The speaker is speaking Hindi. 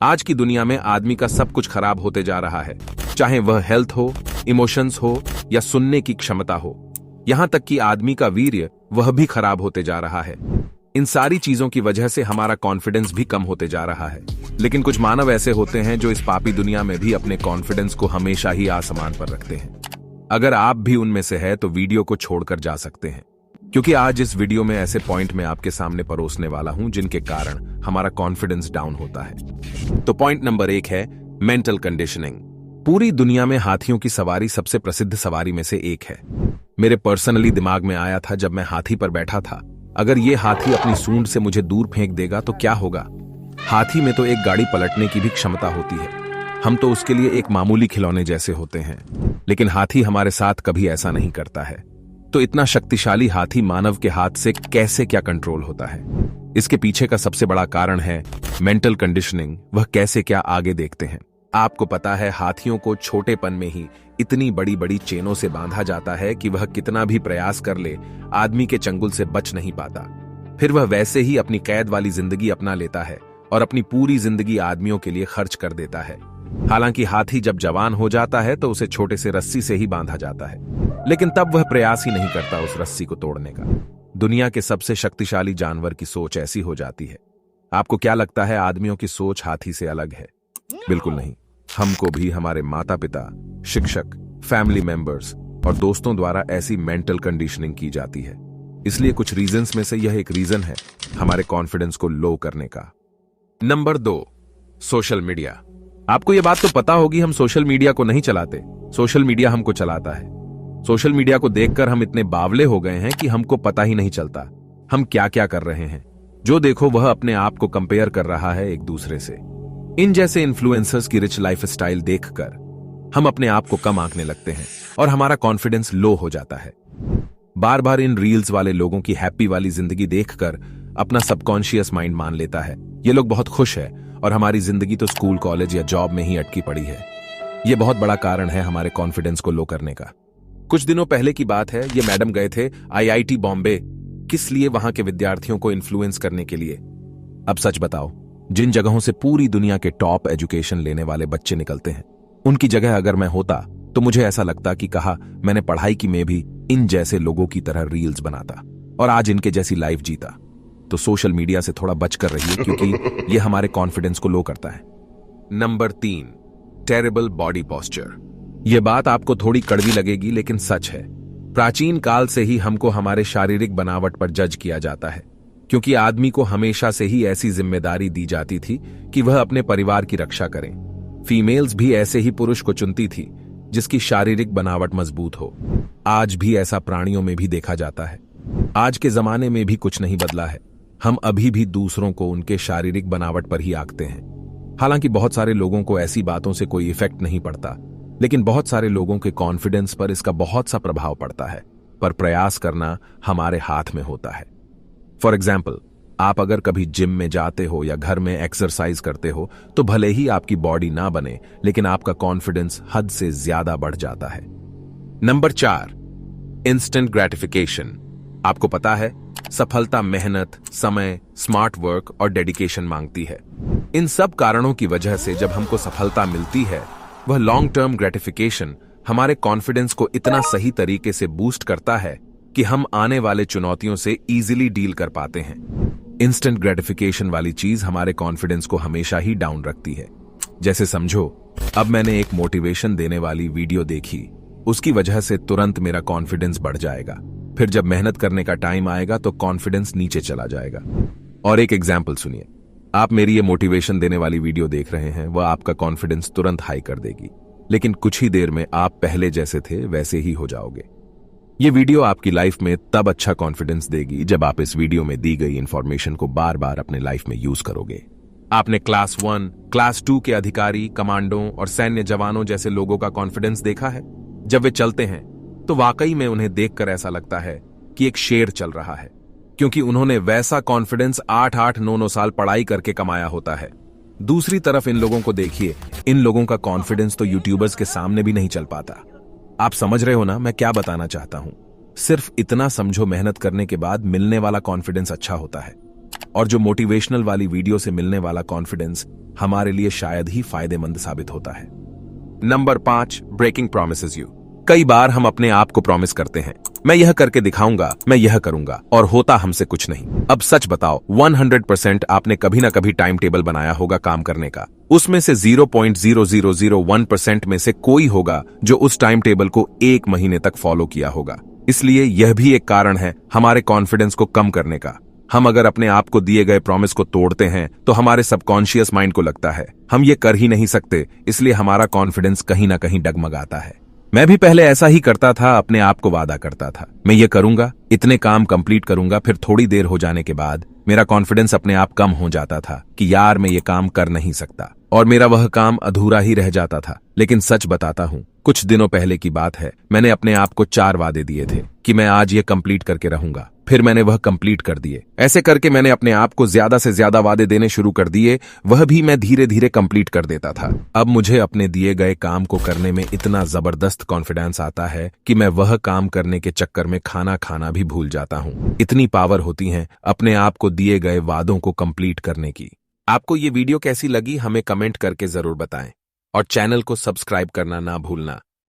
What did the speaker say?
आज की दुनिया में आदमी का सब कुछ खराब होते जा रहा है, चाहे वह हेल्थ हो, इमोशंस हो या सुनने की क्षमता हो। यहां तक कि आदमी का वीर्य वह भी खराब होते जा रहा है। इन सारी चीजों की वजह से हमारा कॉन्फिडेंस भी कम होते जा रहा है। लेकिन कुछ मानव ऐसे होते हैं जो इस पापी दुनिया में भी अपने कॉन्फिडेंस को हमेशा ही आसमान पर रखते हैं। अगर आप भी उनमें से है तो वीडियो को छोड़कर जा सकते हैं, क्योंकि आज इस वीडियो में ऐसे पॉइंट मैं आपके सामने परोसने वाला हूं जिनके कारण हमारा कॉन्फिडेंस डाउन होता है। तो पॉइंट नंबर 1 है मेंटल कंडीशनिंग। पूरी दुनिया में हाथियों की सवारी सबसे प्रसिद्ध सवारी में से एक है। मेरे पर्सनली दिमाग में आया था जब मैं हाथी पर बैठा था, अगर ये हाथी अपनी सूंड से मुझे दूर फेंक देगा तो क्या होगा। हाथी में तो एक गाड़ी पलटने की भी क्षमता होती है। हम तो उसके लिए एक मामूली खिलौने जैसे होते हैं, लेकिन हाथी हमारे साथ कभी ऐसा नहीं करता है। तो इतना शक्तिशाली हाथी मानव के हाथ से कैसे क्या कंट्रोल होता है? इसके पीछे का सबसे बड़ा कारण है मेंटल कंडीशनिंग। वह कैसे क्या आगे देखते हैं। आपको पता है हाथियों को छोटेपन में ही इतनी बड़ी बड़ी चेनों से बांधा जाता है कि वह कितना भी प्रयास कर ले आदमी के चंगुल से बच नहीं पाता। फिर वह वैसे ही अपनी कैद वाली जिंदगी अपना लेता है और अपनी पूरी जिंदगी आदमियों के लिए खर्च कर देता है। हालांकि हाथी जब जवान हो जाता है तो उसे छोटे से रस्सी से ही बांधा जाता है, लेकिन तब वह प्रयास ही नहीं करता उस रस्सी को तोड़ने का। दुनिया के सबसे शक्तिशाली जानवर की सोच ऐसी हो जाती है। आपको क्या लगता है आदमियों की सोच हाथी से अलग है? बिल्कुल नहीं। हमको भी हमारे माता पिता, शिक्षक, फैमिली मेंबर्स और दोस्तों द्वारा ऐसी मेंटल कंडीशनिंग की जाती है। इसलिए कुछ रीजंस में से यह एक रीजन है हमारे कॉन्फिडेंस को लो करने का। Number 2, social media. आपको यह बात तो पता होगी हम सोशल मीडिया को नहीं चलाते, सोशल मीडिया हमको चलाता है। सोशल मीडिया को देखकर हम इतने बावले हो गए हैं कि हमको पता ही नहीं चलता हम क्या क्या कर रहे हैं। जो देखो वह अपने आप को कंपेयर कर रहा है एक दूसरे से। इन जैसे इन्फ्लुएंसर्स की रिच लाइफस्टाइल देखकर हम अपने आप को कम आंकने लगते हैं और हमारा कॉन्फिडेंस लो हो जाता है। बार बार इन रील्स वाले लोगों की हैप्पी वाली जिंदगी देखकर अपना सबकॉन्शियस माइंड मान लेता है ये लोग बहुत खुश है और हमारी जिंदगी तो स्कूल, कॉलेज या जॉब में ही अटकी पड़ी है। यह बहुत बड़ा कारण है हमारे कॉन्फिडेंस को लो करने का। कुछ दिनों पहले की बात है, ये मैडम गए थे IIT बॉम्बे। किस लिए? वहां के विद्यार्थियों को इन्फ्लुएंस करने के लिए। अब सच बताओ, जिन जगहों से पूरी दुनिया के टॉप एजुकेशन लेने वाले बच्चे निकलते हैं, उनकी जगह अगर मैं होता तो मुझे ऐसा लगता कि कहा मैंने पढ़ाई की में भी इन जैसे लोगों की तरह रील्स बनाता और आज इनके जैसी लाइफ जीता। तो सोशल मीडिया से थोड़ा बच कर रहिए, क्योंकि यह हमारे कॉन्फिडेंस को लो करता है। Number 3, terrible body posture. यह बात आपको थोड़ी कड़वी लगेगी, लेकिन सच है। प्राचीन काल से ही हमको हमारे शारीरिक बनावट पर जज किया जाता है, क्योंकि आदमी को हमेशा से ही ऐसी जिम्मेदारी दी जाती थी कि वह अपने परिवार की रक्षा करें। फीमेल्स भी ऐसे ही पुरुष को चुनती थी जिसकी शारीरिक बनावट मजबूत हो। आज भी ऐसा प्राणियों में भी देखा जाता है। आज के जमाने में भी कुछ नहीं बदला है। हम अभी भी दूसरों को उनके शारीरिक बनावट पर ही आंकते हैं। हालांकि बहुत सारे लोगों को ऐसी बातों से कोई इफेक्ट नहीं पड़ता, लेकिन बहुत सारे लोगों के कॉन्फिडेंस पर इसका बहुत सा प्रभाव पड़ता है। पर प्रयास करना हमारे हाथ में होता है। फॉर एग्जाम्पल, आप अगर कभी जिम में जाते हो या घर में एक्सरसाइज करते हो तो भले ही आपकी बॉडी ना बने, लेकिन आपका कॉन्फिडेंस हद से ज्यादा बढ़ जाता है। Number 4, instant gratification. आपको पता है सफलता मेहनत, समय, स्मार्ट वर्क और डेडिकेशन मांगती है। इन सब कारणों की वजह से जब हमको सफलता मिलती है, वह लॉन्ग टर्म ग्रेटिफिकेशन हमारे कॉन्फिडेंस को इतना सही तरीके से बूस्ट करता है कि हम आने वाले चुनौतियों से इजीली डील कर पाते हैं। इंस्टेंट ग्रेटिफिकेशन वाली चीज हमारे कॉन्फिडेंस को हमेशा ही डाउन रखती है। जैसे समझो, अब मैंने एक मोटिवेशन देने वाली वीडियो देखी, उसकी वजह से तुरंत मेरा कॉन्फिडेंस बढ़ जाएगा। फिर जब मेहनत करने का टाइम आएगा तो कॉन्फिडेंस नीचे चला जाएगा। और एक एग्जाम्पल सुनिए, आप मेरी ये मोटिवेशन देने वाली वीडियो देख रहे हैं, वह आपका कॉन्फिडेंस तुरंत हाई कर देगी, लेकिन कुछ ही देर में आप पहले जैसे थे वैसे ही हो जाओगे। ये वीडियो आपकी लाइफ में तब अच्छा कॉन्फिडेंस देगी जब आप इस वीडियो में दी गई इंफॉर्मेशन को बार बार अपने लाइफ में यूज करोगे। आपने क्लास 1, क्लास 2 के अधिकारी, कमांडों और सैन्य जवानों जैसे लोगों का कॉन्फिडेंस देखा है। जब वे चलते हैं तो वाकई में उन्हें देखकर ऐसा लगता है कि एक शेर चल रहा है, क्योंकि उन्होंने वैसा कॉन्फिडेंस 8-8, 9-9 साल पढ़ाई करके कमाया होता है। दूसरी तरफ इन लोगों को देखिए, इन लोगों का कॉन्फिडेंस तो यूट्यूबर्स के सामने भी नहीं चल पाता। आप समझ रहे हो ना मैं क्या बताना चाहता हूं? सिर्फ इतना समझो, मेहनत करने के बाद मिलने वाला कॉन्फिडेंस अच्छा होता है। और जो मोटिवेशनल वाली वीडियो से मिलने वाला कॉन्फिडेंस हमारे लिए शायद ही फायदेमंद साबित होता है। Number 5, breaking promises you. कई बार हम अपने आप को प्रॉमिस करते हैं, मैं यह करके दिखाऊंगा, मैं यह करूंगा, और होता हमसे कुछ नहीं। अब सच बताओ, 100% आपने कभी ना कभी टाइम टेबल बनाया होगा काम करने का। उसमें से 0.0001% में से कोई होगा जो उस टाइम टेबल को 1 महीने तक फॉलो किया होगा। इसलिए यह भी एक कारण है हमारे कॉन्फिडेंस को कम करने का। हम अगर अपने आप को दिए गए प्रॉमिस को तोड़ते हैं तो हमारे सबकॉन्शियस माइंड को लगता है हम ये कर ही नहीं सकते, इसलिए हमारा कॉन्फिडेंस कहीं ना कहीं डगमगाता है। मैं भी पहले ऐसा ही करता था, अपने आप को वादा करता था मैं ये करूंगा, इतने काम कंप्लीट करूंगा, फिर थोड़ी देर हो जाने के बाद मेरा कॉन्फिडेंस अपने आप कम हो जाता था कि यार मैं ये काम कर नहीं सकता, और मेरा वह काम अधूरा ही रह जाता था। लेकिन सच बताता हूं, कुछ दिनों पहले की बात है, मैंने अपने आप को 4 वादे दिए थे कि मैं आज ये कंप्लीट करके रहूंगा, फिर मैंने वह कंप्लीट कर दिए। ऐसे करके मैंने अपने आप को ज्यादा से ज्यादा वादे देने शुरू कर दिए, वह भी मैं धीरे धीरे कंप्लीट कर देता था। अब मुझे अपने दिए गए काम को करने में इतना जबरदस्त कॉन्फिडेंस आता है कि मैं वह काम करने के चक्कर में खाना खाना भी भूल जाता हूं। इतनी पावर होती है अपने आप को दिए गए वादों को कंप्लीट करने की। आपको ये वीडियो कैसी लगी हमें कमेंट करके जरूर बताएं, और चैनल को सब्सक्राइब करना ना भूलना।